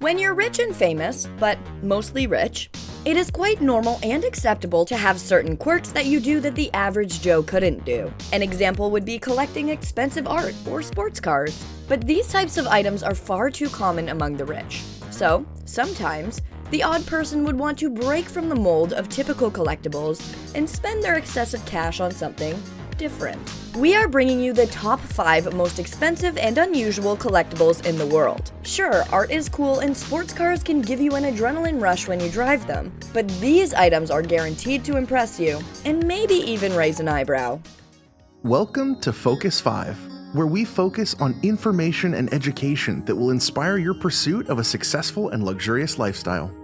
When you're rich and famous, but mostly rich, it is quite normal and acceptable to have certain quirks that you do that the average Joe couldn't do. An example would be collecting expensive art or sports cars. But these types of items are far too common among the rich. So, sometimes, the odd person would want to break from the mold of typical collectibles and spend their excessive cash on something different. We are bringing you the top 5 most expensive and unusual collectibles in the world. Sure, art is cool and sports cars can give you an adrenaline rush when you drive them, but these items are guaranteed to impress you, and maybe even raise an eyebrow. Welcome to Focus 5, where we focus on information and education that will inspire your pursuit of a successful and luxurious lifestyle.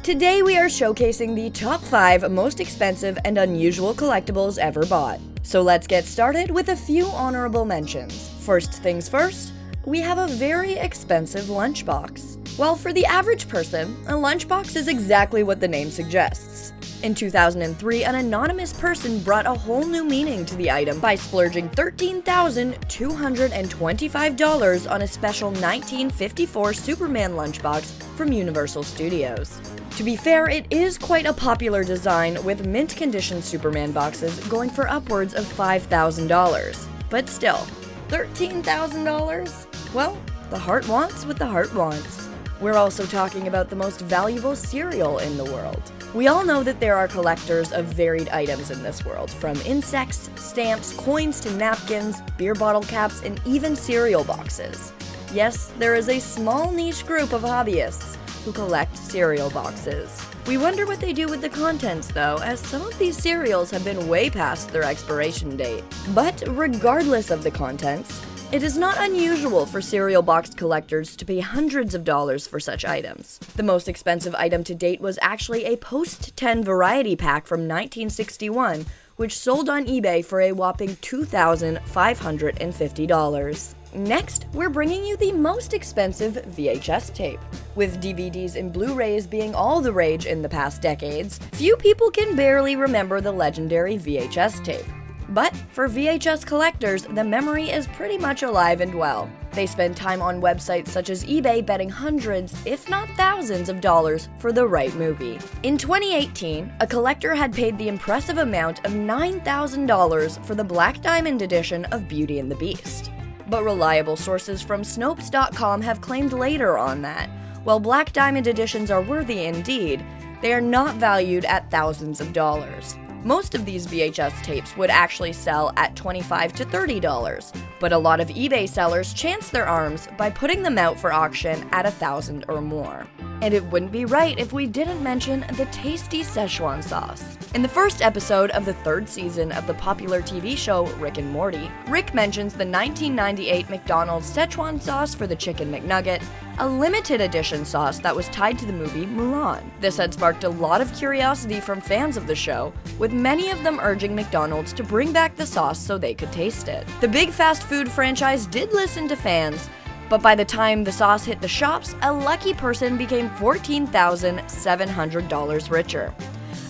Today we are showcasing the top 5 most expensive and unusual collectibles ever bought. So let's get started with a few honorable mentions. First things first, we have a very expensive lunchbox. Well, for the average person, a lunchbox is exactly what the name suggests. In 2003, an anonymous person brought a whole new meaning to the item by splurging $13,225 on a special 1954 Super Man Lunchbox from Universal Studios. To be fair, it is quite a popular design, with mint-condition Superman boxes going for upwards of $5,000. But still, $13,000? Well, the heart wants what the heart wants. We're also talking about the most valuable cereal in the world. We all know that there are collectors of varied items in this world, from insects, stamps, coins to napkins, beer bottle caps, and even cereal boxes. Yes, there is a small niche group of hobbyists who collect cereal boxes. We wonder what they do with the contents though, as some of these cereals have been way past their expiration date. But regardless of the contents, it is not unusual for cereal box collectors to pay hundreds of dollars for such items. The most expensive item to date was actually a Post-10 variety pack from 1961, which sold on eBay for a whopping $2,550. Next, we're bringing you the most expensive VHS tape. With DVDs and Blu-rays being all the rage in the past decades, few people can barely remember the legendary VHS tape. But for VHS collectors, the memory is pretty much alive and well. They spend time on websites such as eBay betting hundreds, if not thousands of dollars for the right movie. In 2018, a collector had paid the impressive amount of $9,000 for the Black Diamond edition of Beauty and the Beast. But reliable sources from Snopes.com have claimed later on that, while Black Diamond editions are worthy indeed, they are not valued at thousands of dollars. Most of these VHS tapes would actually sell at $25 to $30, but a lot of eBay sellers chance their arms by putting them out for auction at $1,000 or more. And it wouldn't be right if we didn't mention the tasty Szechuan sauce. In the first episode of the 3rd season of the popular TV show Rick and Morty, Rick mentions the 1998 McDonald's Szechuan sauce for the Chicken McNugget, a limited edition sauce that was tied to the movie Mulan. This had sparked a lot of curiosity from fans of the show, with many of them urging McDonald's to bring back the sauce so they could taste it. The big fast food franchise did listen to fans, but by the time the sauce hit the shops, a lucky person became $14,700 richer.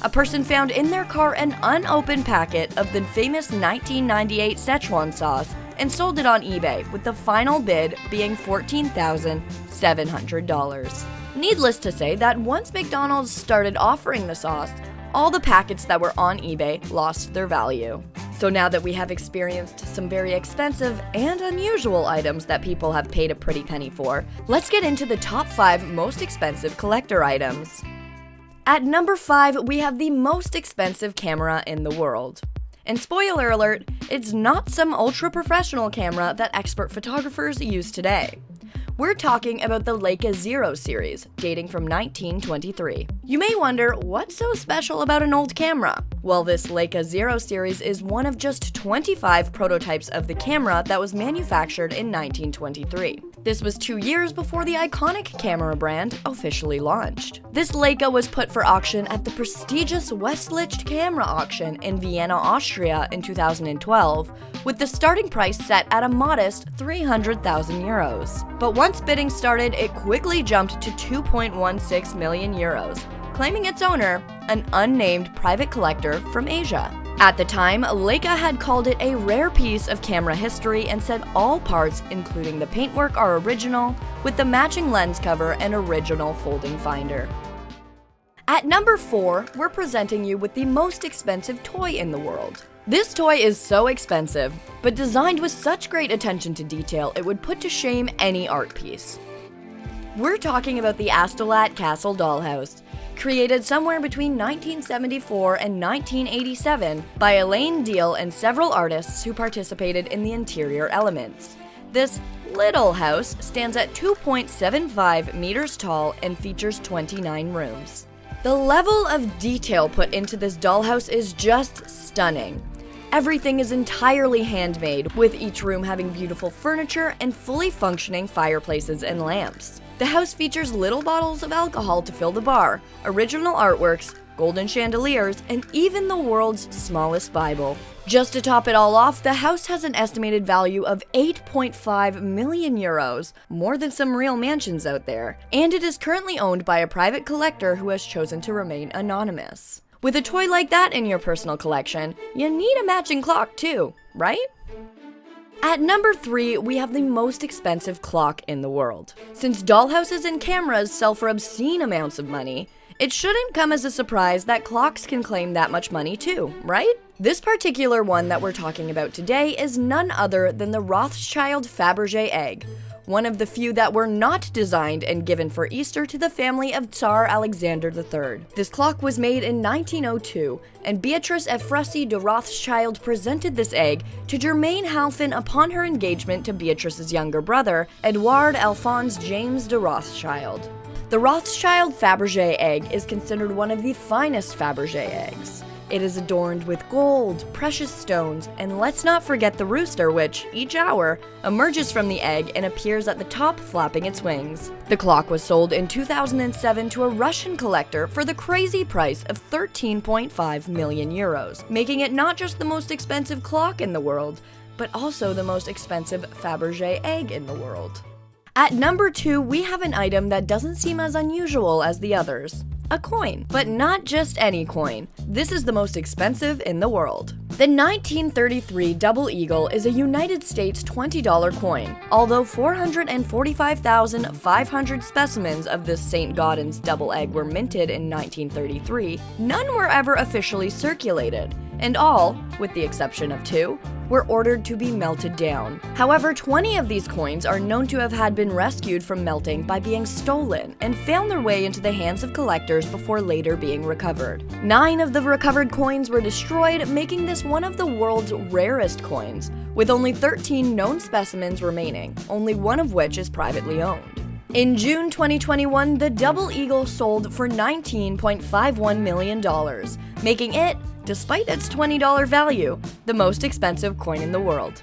A person found in their car an unopened packet of the famous 1998 Szechuan sauce and sold it on eBay, with the final bid being $14,700. Needless to say that once McDonald's started offering the sauce, all the packets that were on eBay lost their value. So now that we have experienced some very expensive and unusual items that people have paid a pretty penny for, let's get into the top 5 most expensive collector items. At number 5, we have the most expensive camera in the world. And spoiler alert, it's not some ultra-professional camera that expert photographers use today. We're talking about the Leica Zero series, dating from 1923. You may wonder, what's so special about an old camera? Well, this Leica Zero series is one of just 25 prototypes of the camera that was manufactured in 1923. This was 2 years before the iconic camera brand officially launched. This Leica was put for auction at the prestigious Westlicht Camera Auction in Vienna, Austria in 2012, with the starting price set at a modest 300,000 euros. But once bidding started, it quickly jumped to 2.16 million euros, claiming its owner, an unnamed private collector from Asia. At the time, Leica had called it a rare piece of camera history and said all parts, including the paintwork, are original, with the matching lens cover and original folding finder. At number 4, we're presenting you with the most expensive toy in the world. This toy is so expensive, but designed with such great attention to detail it would put to shame any art piece. We're talking about the Astolat Castle Dollhouse, created somewhere between 1974 and 1987 by Elaine Deal and several artists who participated in the interior elements. This little house stands at 2.75 meters tall and features 29 rooms. The level of detail put into this dollhouse is just stunning. Everything is entirely handmade, with each room having beautiful furniture and fully functioning fireplaces and lamps. The house features little bottles of alcohol to fill the bar, original artworks, golden chandeliers, and even the world's smallest Bible. Just to top it all off, the house has an estimated value of 8.5 million euros, more than some real mansions out there, and it is currently owned by a private collector who has chosen to remain anonymous. With a toy like that in your personal collection, you need a matching clock too, right? At number 3, we have the most expensive clock in the world. Since dollhouses and cameras sell for obscene amounts of money, it shouldn't come as a surprise that clocks can claim that much money too, right? This particular one that we're talking about today is none other than the Rothschild Fabergé Egg, one of the few that were not designed and given for Easter to the family of Tsar Alexander III. This clock was made in 1902, and Beatrice Euphrasie de Rothschild presented this egg to Germaine Halphen upon her engagement to Beatrice's younger brother, Edouard Alphonse James de Rothschild. The Rothschild Fabergé Egg is considered one of the finest Fabergé eggs. It is adorned with gold, precious stones, and let's not forget the rooster which, each hour, emerges from the egg and appears at the top flapping its wings. The clock was sold in 2007 to a Russian collector for the crazy price of 13.5 million euros, making it not just the most expensive clock in the world, but also the most expensive Fabergé egg in the world. At number 2, we have an item that doesn't seem as unusual as the others. A coin, but not just any coin. This is the most expensive in the world. The 1933 Double Eagle is a United States $20 coin. Although 445,500 specimens of this St. Gaudens double egg were minted in 1933, none were ever officially circulated, and all, with the exception of 2, were ordered to be melted down. However, 20 of these coins are known to have had been rescued from melting by being stolen and found their way into the hands of collectors before later being recovered. 9 of the recovered coins were destroyed, making this one of the world's rarest coins, with only 13 known specimens remaining, only one of which is privately owned. In June 2021, the Double Eagle sold for $19.51 million, making it, despite its $20 value, the most expensive coin in the world.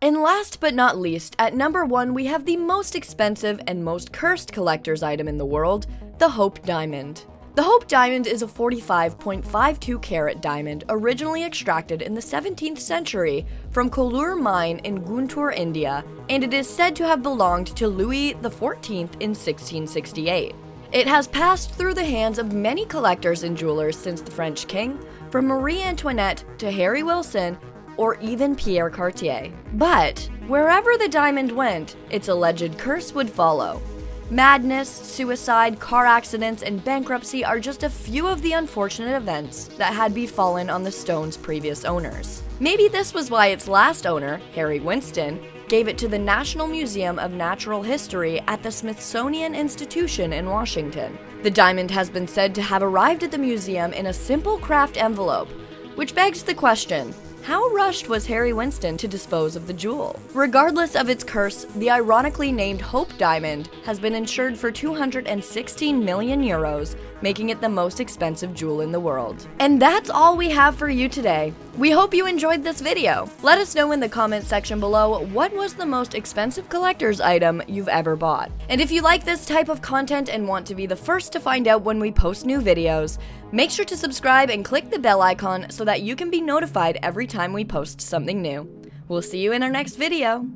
And last but not least, at number 1, we have the most expensive and most cursed collector's item in the world, the Hope Diamond. The Hope Diamond is a 45.52 carat diamond originally extracted in the 17th century from Kollur Mine in Guntur, India, and it is said to have belonged to Louis XIV in 1668. It has passed through the hands of many collectors and jewelers since the French king, from Marie Antoinette to Harry Wilson, or even Pierre Cartier. But wherever the diamond went, its alleged curse would follow. Madness, suicide, car accidents, and bankruptcy are just a few of the unfortunate events that had befallen on the stone's previous owners. Maybe this was why its last owner, Harry Winston, gave it to the National Museum of Natural History at the Smithsonian Institution in Washington. The diamond has been said to have arrived at the museum in a simple craft envelope, which begs the question, how rushed was Harry Winston to dispose of the jewel? Regardless of its curse, the ironically named Hope Diamond has been insured for 216 million euros, making it the most expensive jewel in the world. And that's all we have for you today. We hope you enjoyed this video. Let us know in the comment section below what was the most expensive collector's item you've ever bought. And if you like this type of content and want to be the first to find out when we post new videos, make sure to subscribe and click the bell icon so that you can be notified every time we post something new. We'll see you in our next video.